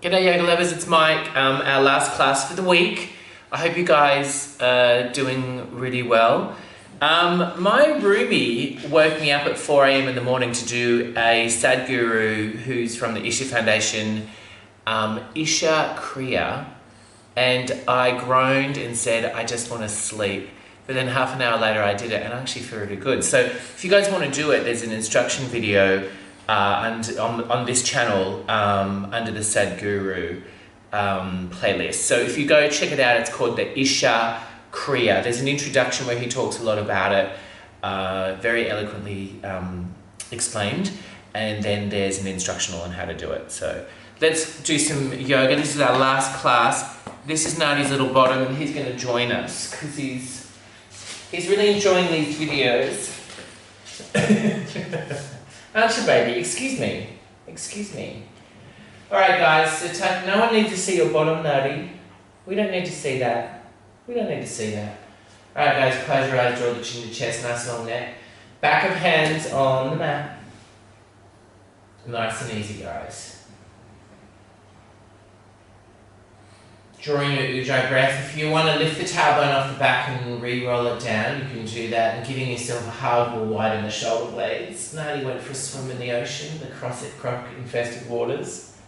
G'day yoga lovers, it's Mike. Our last class for the week. I hope you guys are doing really well. My roomie woke me up at 4 a.m. in the morning to do a Sadhguru who's from the Isha Foundation, Isha Kriya, and I groaned and said, I just want to sleep. But then half an hour later I did it and I actually feel really good. So if you guys want to do it, there's an instruction video and on this channel under the Sadhguru playlist. So if you go check it out, it's called the Isha Kriya. There's an introduction where he talks a lot about it, very eloquently explained, and then there's an instructional on how to do it. So let's do some yoga. This is our last class. This is Nadi's little bottom, and he's going to join us because he's really enjoying these videos. Aren't you, baby? Excuse me. Excuse me. Alright guys, so no one needs to see your bottom, Nadi. We don't need to see that. We don't need to see that. Alright guys, close your eyes, draw the chin to chest, nice long neck. Back of hands on the mat. Nice and easy, guys. Drawing your Ujjayi breath. If you want to lift the tailbone off the back and re-roll it down, you can do that. And giving yourself a hug will widen the shoulder blades. Nadi went for a swim in the ocean, the croc-infested waters.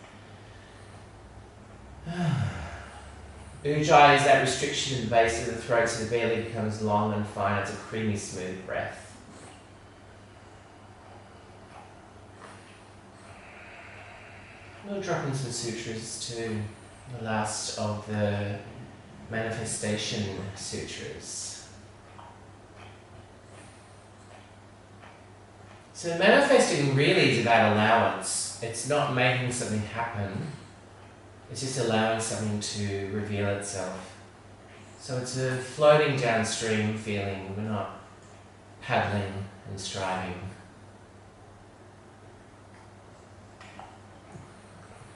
Ujjayi is that restriction in the base of the throat so the belly becomes long and fine. It's a creamy, smooth breath. We'll drop in some sutras too. The last of the manifestation sutras. So manifesting really is about allowance. It's not making something happen. It's just allowing something to reveal itself. So it's a floating downstream feeling. We're not paddling and striving.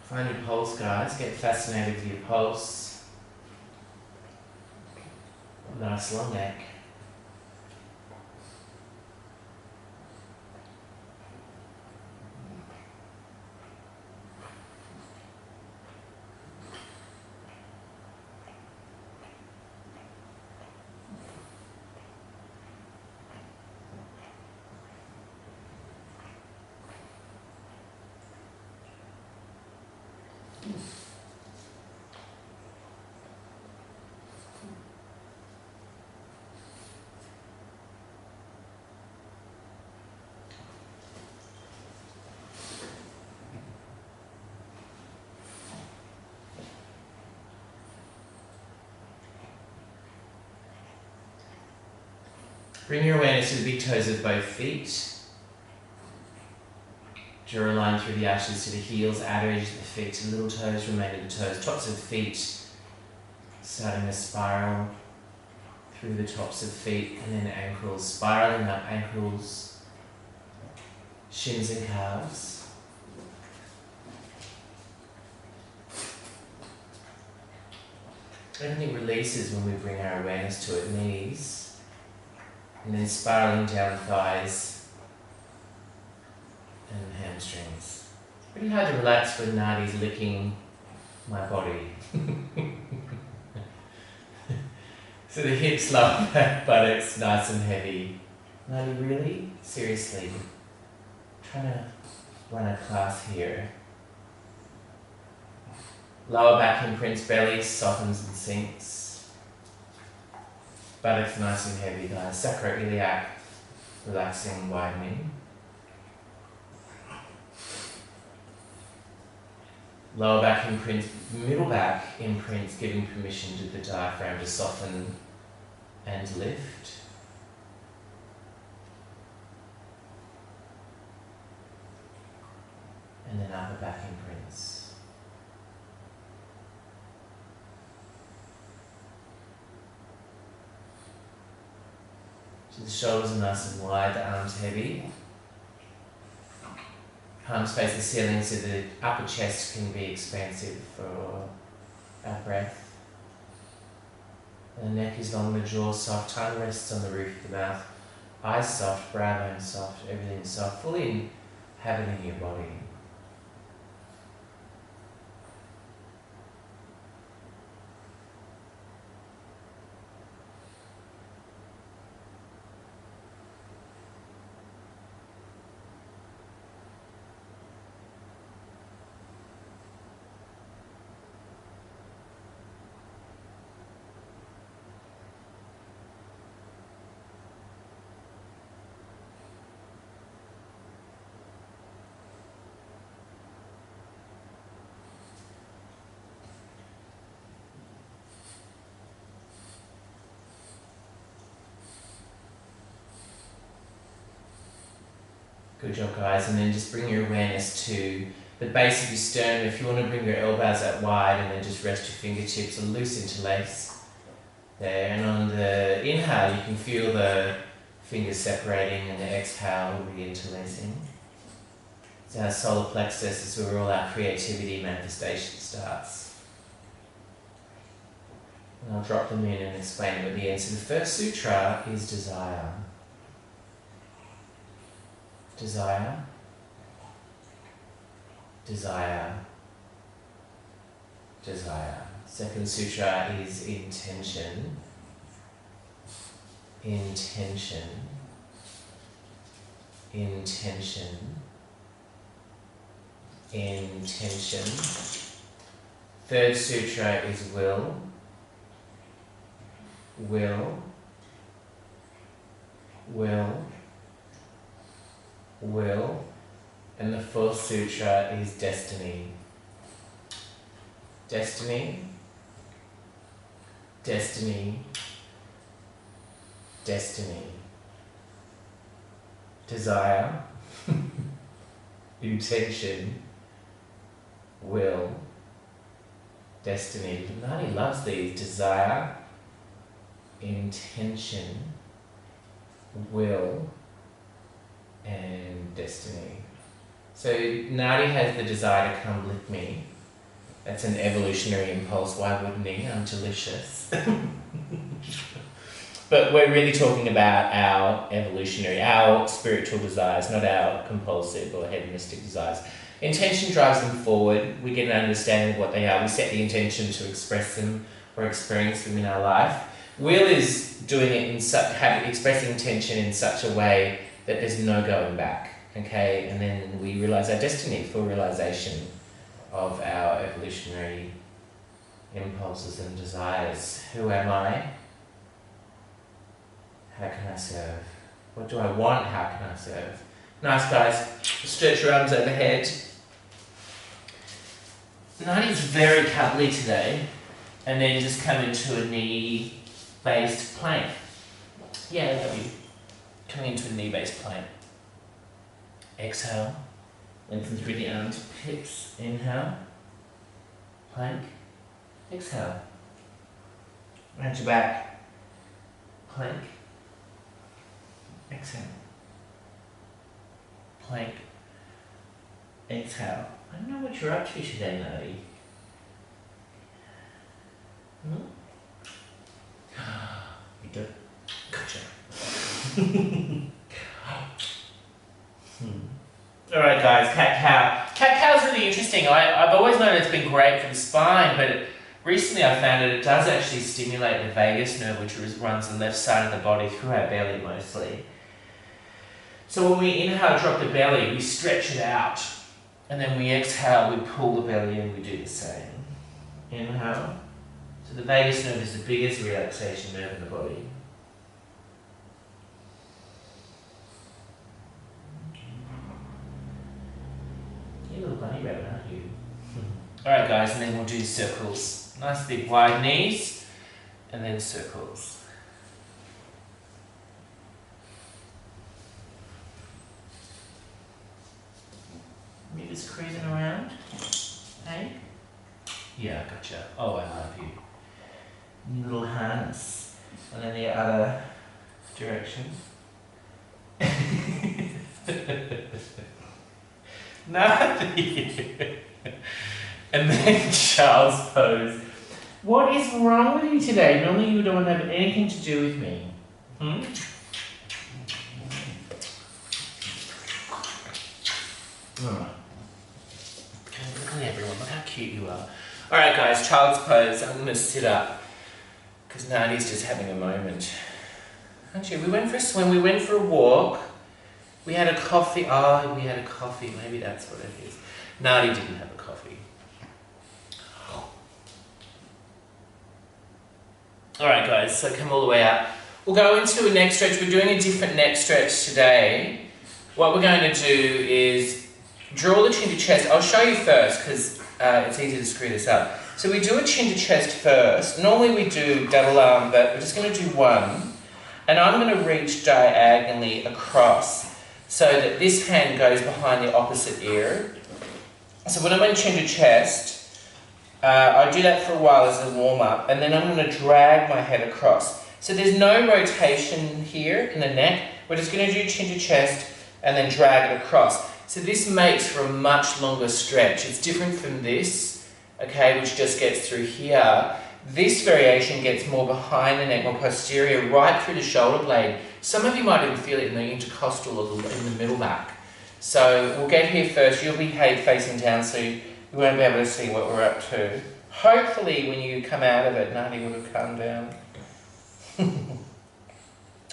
Find your pulse, guys. Get fascinated with your pulse. Nice long neck. Bring your awareness to the big toes of both feet. Draw a line through the ashes to the heels, outer edge of the feet to the little toes, remain at the toes. Tops of feet, starting a spiral through the tops of feet and then ankles, spiraling up ankles, shins and calves. Everything releases when we bring our awareness to it, knees. And then spiraling down thighs and hamstrings. It's pretty hard to relax when Nadi's licking my body. So the hips, lower back, buttocks, nice and heavy. Nadi, really? Seriously? I'm trying to run a class here. Lower back imprints, belly softens and sinks. Buttocks nice and heavy, guys. Sacroiliac, relaxing, widening. Lower back imprints, middle back imprints, giving permission to the diaphragm to soften and lift. And then upper back imprints. So the shoulders are nice and wide, the arms heavy. Palms face the ceiling so the upper chest can be expansive for our breath. And the neck is long, the jaw soft, tongue rests on the roof of the mouth. Eyes soft, brow bone soft, everything soft, fully inhabiting your body. Good job, guys. And then just bring your awareness to the base of your sternum. If you want to bring your elbows out wide and then just rest your fingertips or loose interlace there. And on the inhale, you can feel the fingers separating, and the exhale, re-interlacing. So our solar plexus is where all our creativity manifestation starts. And I'll drop them in and explain them at the end. So the first sutra is desire. Desire. Desire. Desire. Second sutra is intention. Intention. Intention. Intention. Third sutra is will. Will. Will. Will. And the fourth sutra is destiny. Destiny. Destiny. Destiny. Desire. Intention. Will. Destiny. Nani loves these. Desire. Intention. Will. And destiny. So Nadi has the desire to come lick me. That's an evolutionary impulse. Why wouldn't he? I'm delicious. But we're really talking about our evolutionary, our spiritual desires, not our compulsive or hedonistic desires. Intention drives them forward. We get an understanding of what they are. We set the intention to express them or experience them in our life. Will is doing it in expressing intention in such a way that there's no going back. Okay, and then we realize our destiny, full realization of our evolutionary impulses and desires. Who am I? How can I serve? What do I want? How can I serve? Nice, guys. Stretch your arms overhead. Nadi's very cuddly today. And then just come into a knee-based plank. Yeah, I love you. Coming into a knee-based plank. Exhale. Lengthen through the arms, hips. Inhale. Plank. Exhale. Round your back. Plank. Exhale. Plank. Exhale. I don't know what you're up to today, Nadi. You good? Gotcha. Alright guys, cat-cow. Cat-cow's really interesting. I've always known it's been great for the spine, but recently I found that it does actually stimulate the vagus nerve, which runs the left side of the body through our belly mostly. So when we inhale, drop the belly, we stretch it out. And then we exhale, we pull the belly in, we do the same. Inhale. So the vagus nerve is the biggest relaxation nerve in the body. You're a little bunny rabbit, aren't you? Alright guys, and then we'll do circles. Nice big wide knees, and then circles. You just cruising around? Hey? Yeah, gotcha. Oh, I love you. Your little hands. And then the other direction. Nothing. And then child's pose. What is wrong with you today? Normally you don't have anything to do with me. Alright. Look at everyone, look how cute you are. Alright guys, child's pose. I'm going to sit up because Nadi's just having a moment. Aren't you? We went for a swim, we went for a walk. We had a coffee. Oh, we had a coffee. Maybe that's what it is. Nadi didn't have a coffee. Alright guys, so come all the way up. We'll go into a neck stretch. We're doing a different neck stretch today. What we're going to do is draw the chin to chest. I'll show you first because it's easy to screw this up. So we do a chin to chest first. Normally we do double arm, but we're just going to do one. And I'm going to reach diagonally across. so that this hand goes behind the opposite ear. So when I'm in chin to chest, I do that for a while as a warm-up, and then I'm going to drag my head across. So there's no rotation here in the neck. We're just going to do chin to chest and then drag it across. So this makes for a much longer stretch. It's different from this, okay, which just gets through here. This variation gets more behind the neck, more posterior, right through the shoulder blade. Some of you might even feel it in the intercostal or in the middle back. So we'll get here first. You'll be facing down, so you won't be able to see what we're up to. Hopefully when you come out of it, Nani would have calmed down.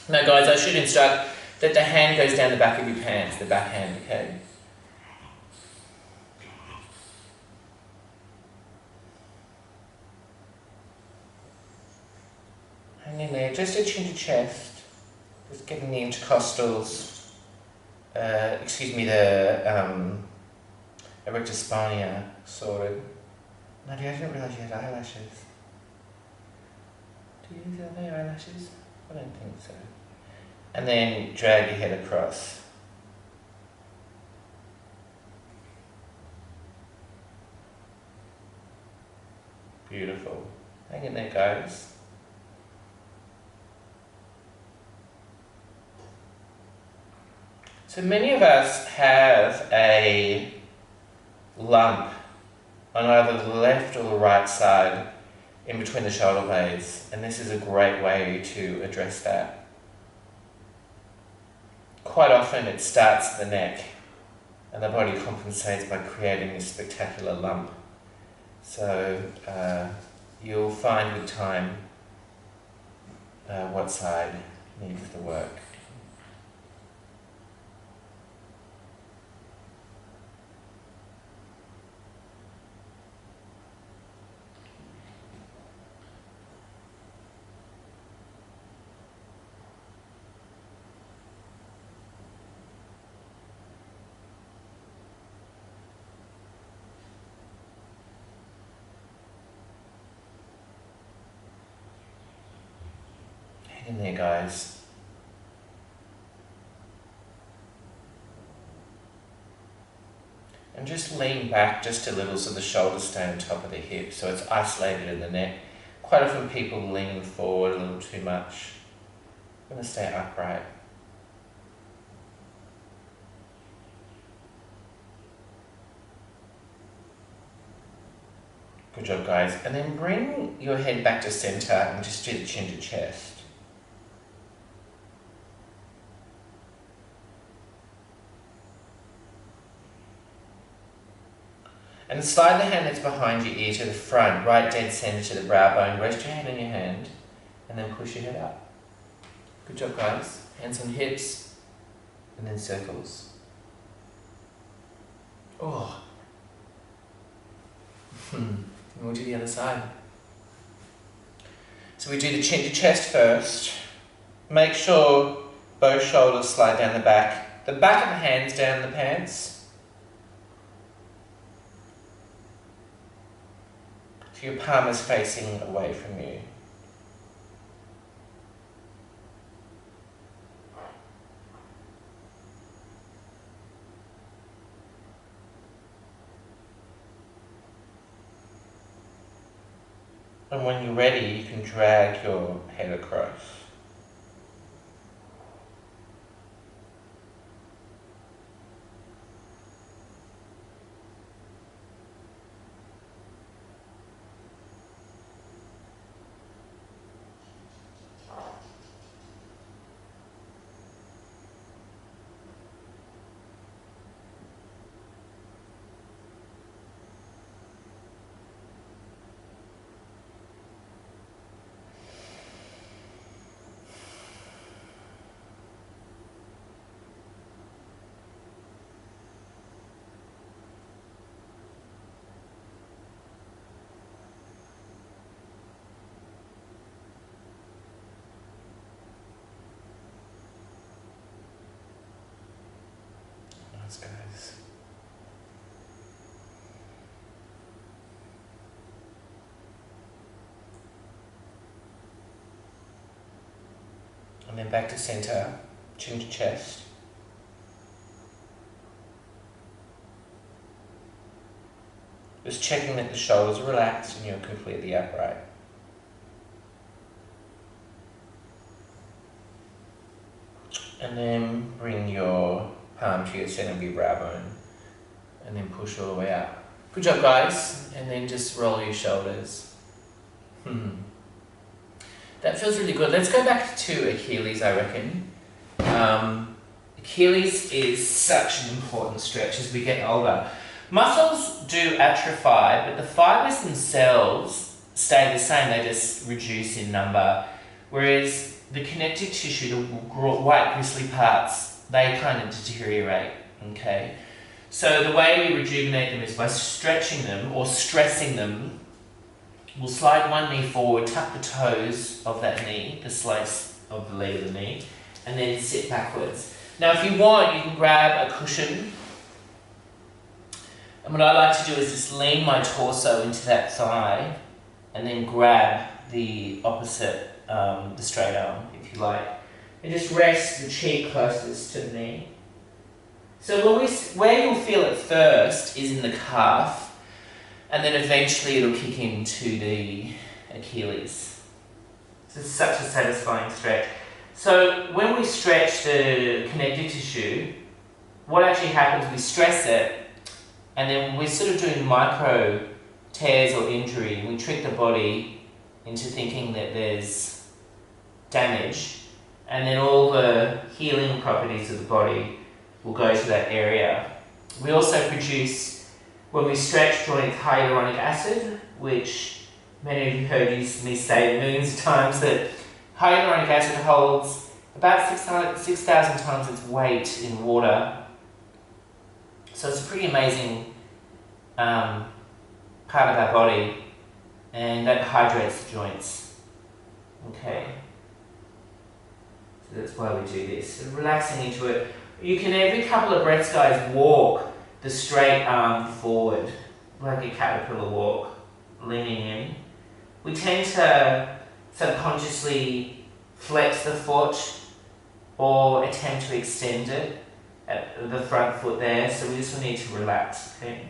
Now guys, I should instruct that the hand goes down the back of your pants, the back hand, okay? Hang in there, just a chin to chest, just getting the intercostals, the erector spinae sorted. Nadia, I didn't realise you had eyelashes. Do you have any eyelashes? I don't think so. And then drag your head across. Beautiful. Hang in there, guys. So many of us have a lump on either the left or the right side in between the shoulder blades, and this is a great way to address that. Quite often it starts at the neck and the body compensates by creating this spectacular lump. So you'll find with time what side needs the work. In there, guys. And just lean back just a little so the shoulders stay on top of the hip, so it's isolated in the neck. Quite often people lean forward a little too much. I'm going to stay upright. Good job, guys. And then bring your head back to center and just do the chin to chest. And slide the hand that's behind your ear to the front, right dead center to the brow bone. Rest your hand on your hand, and then push your head up. Good job, guys. Hands on hips, and then circles. Oh. And we'll do the other side. So we do the chin to chest first. Make sure both shoulders slide down the back. The back of the hands down the pants. So your palm is facing away from you. And when you're ready, you can drag your head across. Guys. And then back to center, chin to chest. Just checking that the shoulders are relaxed and you're completely upright. And then bring your palm to your center of your brow bone. And then push all the way up. Good job, guys. And then just roll your shoulders. That feels really good. Let's go back to Achilles, I reckon. Achilles is such an important stretch as we get older. Muscles do atrophy, but the fibers themselves stay the same. They just reduce in number. Whereas the connective tissue, the white gristly parts, they kind of deteriorate, okay? So the way we rejuvenate them is by stretching them or stressing them. We'll slide one knee forward, tuck the toes of that knee, the slice of the leg of the knee, and then sit backwards. Now if you want, you can grab a cushion. And what I like to do is just lean my torso into that thigh and then grab the opposite, the straight arm, if you like. And just rest the cheek closest to the knee. So where you'll feel it first is in the calf, and then eventually it'll kick into the Achilles. So it's such a satisfying stretch. So when we stretch the connective tissue, what actually happens, we stress it, and then we're sort of doing micro tears or injury, and we trick the body into thinking that there's damage, and then all the healing properties of the body will go to that area. We also produce, when we stretch joints, hyaluronic acid, which many of you heard me say millions of times, that hyaluronic acid holds about 6,000 times its weight in water. So it's a pretty amazing part of our body, and that hydrates the joints. Okay. So that's why we do this. So relaxing into it. You can, every couple of breaths, guys, walk the straight arm forward, like a caterpillar walk, leaning in. We tend to subconsciously flex the foot or attempt to extend it at the front foot there, so we just need to relax, okay?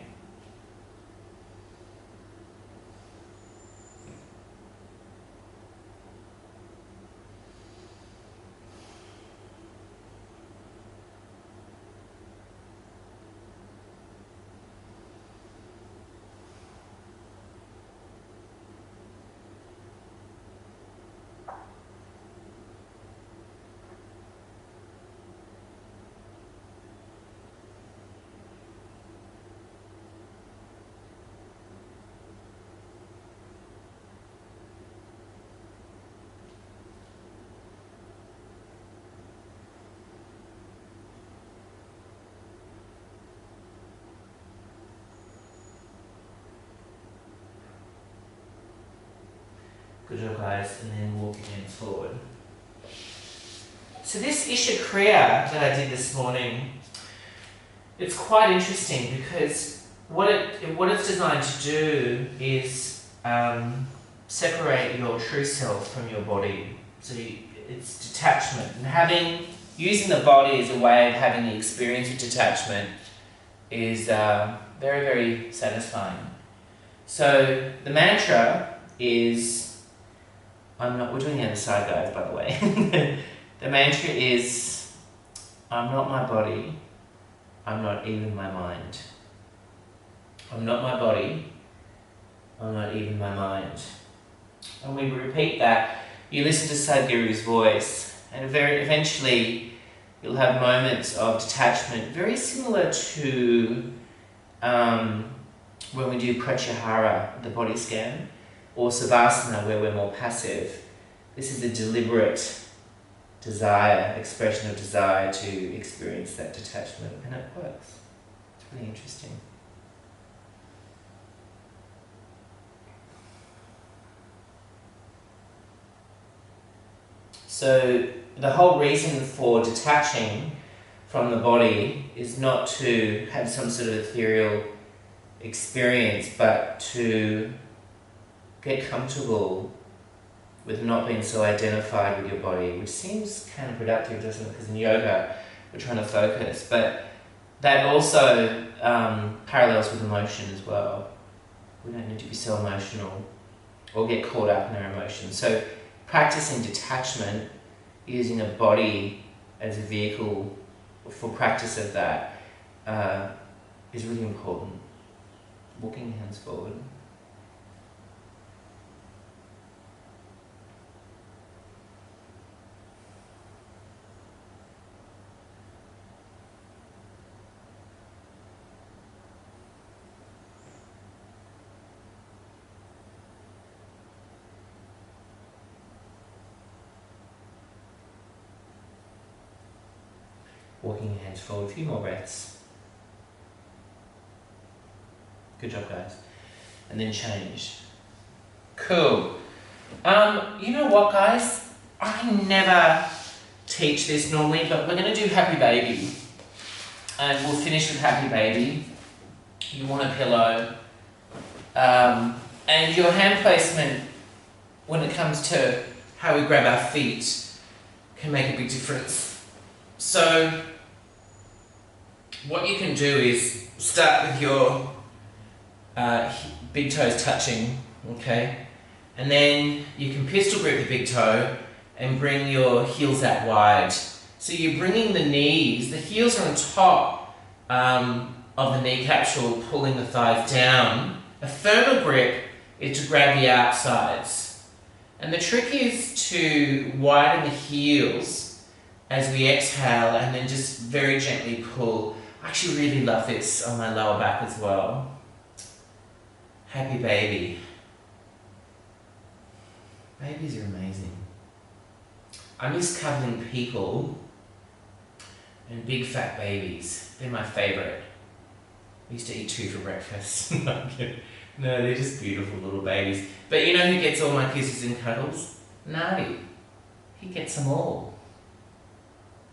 Good job, guys, and then walk again forward. So this Isha Kriya that I did this morning, it's quite interesting because what it's designed to do is separate your true self from your body. So it's detachment, and using the body as a way of having the experience of detachment is very, very satisfying. So the mantra is, we're doing the other side, guys, by the way. The mantra is, I'm not my body, I'm not even my mind. I'm not my body, I'm not even my mind. And we repeat that, you listen to Sadhguru's voice, and eventually you'll have moments of detachment, very similar to when we do Pratyahara, the body scan, or Savasana, where we're more passive. This is a deliberate expression of desire to experience that detachment, and it works. It's really interesting. So the whole reason for detaching from the body is not to have some sort of ethereal experience, but to get comfortable with not being so identified with your body, which seems counterproductive, doesn't it? Because in yoga, we're trying to focus, but that also parallels with emotion as well. We don't need to be so emotional or get caught up in our emotions. So practicing detachment, using a body as a vehicle for practice of that is really important. Walking hands forward. Walking your hands forward, a few more breaths. Good job, guys. And then change. Cool. You know what, guys? I never teach this normally, but we're going to do Happy Baby. And we'll finish with Happy Baby. You want a pillow. And your hand placement, when it comes to how we grab our feet, can make a big difference. So, what you can do is start with your big toes touching, okay? And then you can pistol grip the big toe and bring your heels out wide. So you're bringing the knees, the heels are on top of the knee capsule, pulling the thighs down. A firmer grip is to grab the outsides. And the trick is to widen the heels as we exhale and then just very gently pull. I actually really love this on my lower back as well. Happy Baby. Babies are amazing. I miss cuddling people and big fat babies. They're my favourite. I used to eat 2 for breakfast. No, they're just beautiful little babies. But you know who gets all my kisses and cuddles? Nadi. He gets them all.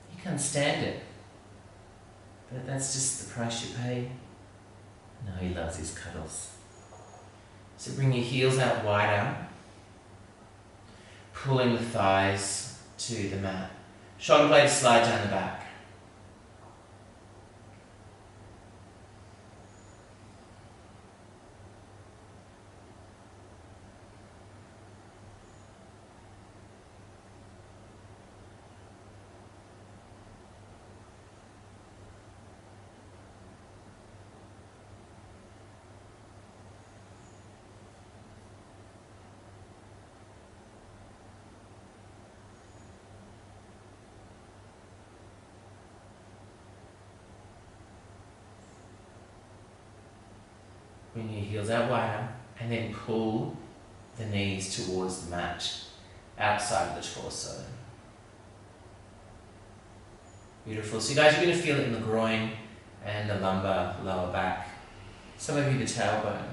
He can't stand it. But that's just the price you pay. No, he loves his cuddles. So bring your heels out wider, pulling the thighs to the mat. Shoulder blades slide down the back. Bring your heels out wider and then pull the knees towards the mat, outside of the torso. Beautiful. So you guys, you're going to feel it in the groin and the lumbar, lower back. Some of you the tailbone.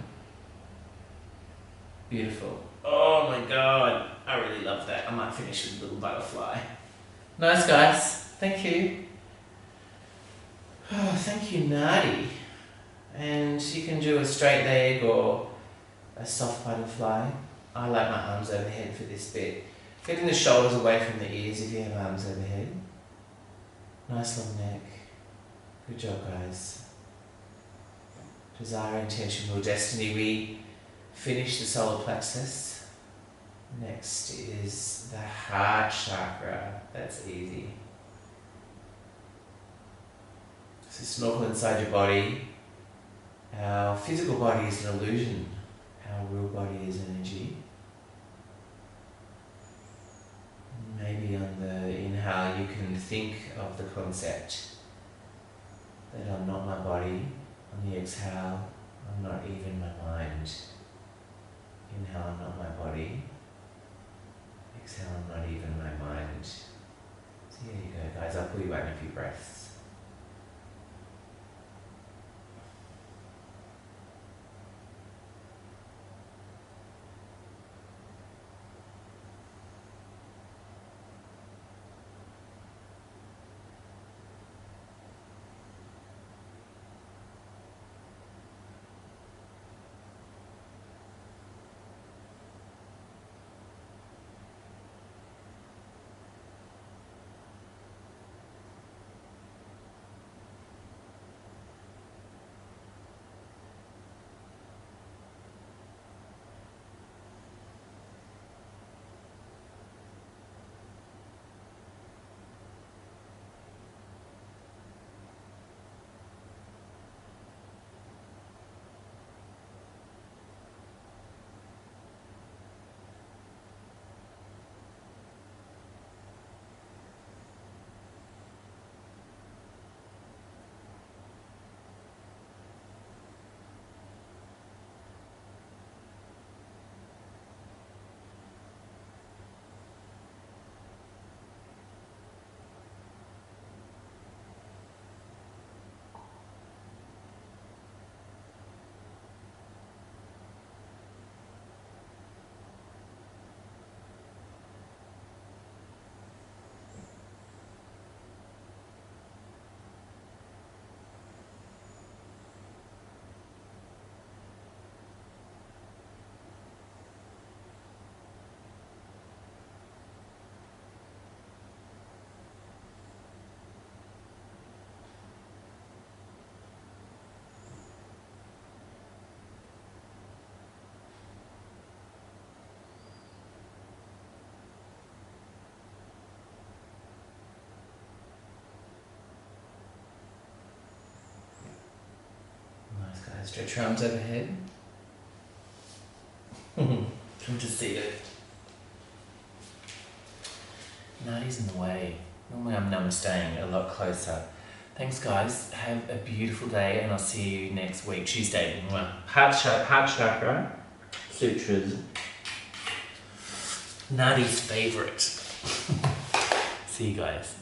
Beautiful. Oh my God. I really love that. I might finish with a little butterfly. Nice, guys. Thank you. Oh, thank you, Nadi. And you can do a straight leg or a soft butterfly. I like my arms overhead for this bit. Getting the shoulders away from the ears if you have arms overhead. Nice long neck. Good job, guys. Desire, intention, will, destiny. We finish the solar plexus. Next is the heart chakra. That's easy. So snorkel inside your body. Our physical body is an illusion. Our real body is energy. Maybe on the inhale you can think of the concept that I'm not my body. On the exhale, I'm not even my mind. Inhale, I'm not my body. Exhale, I'm not even my mind. So here you go, guys. I'll pull you back in a few breaths. Nice, guys. Stretch your arms overhead. Come to seated. Nadi's in the way. Normally I'm namasteing a lot closer. Thanks, guys. Have a beautiful day, and I'll see you next week, Tuesday. Heart chakra, Sutras. Nadi's favourite. See you guys.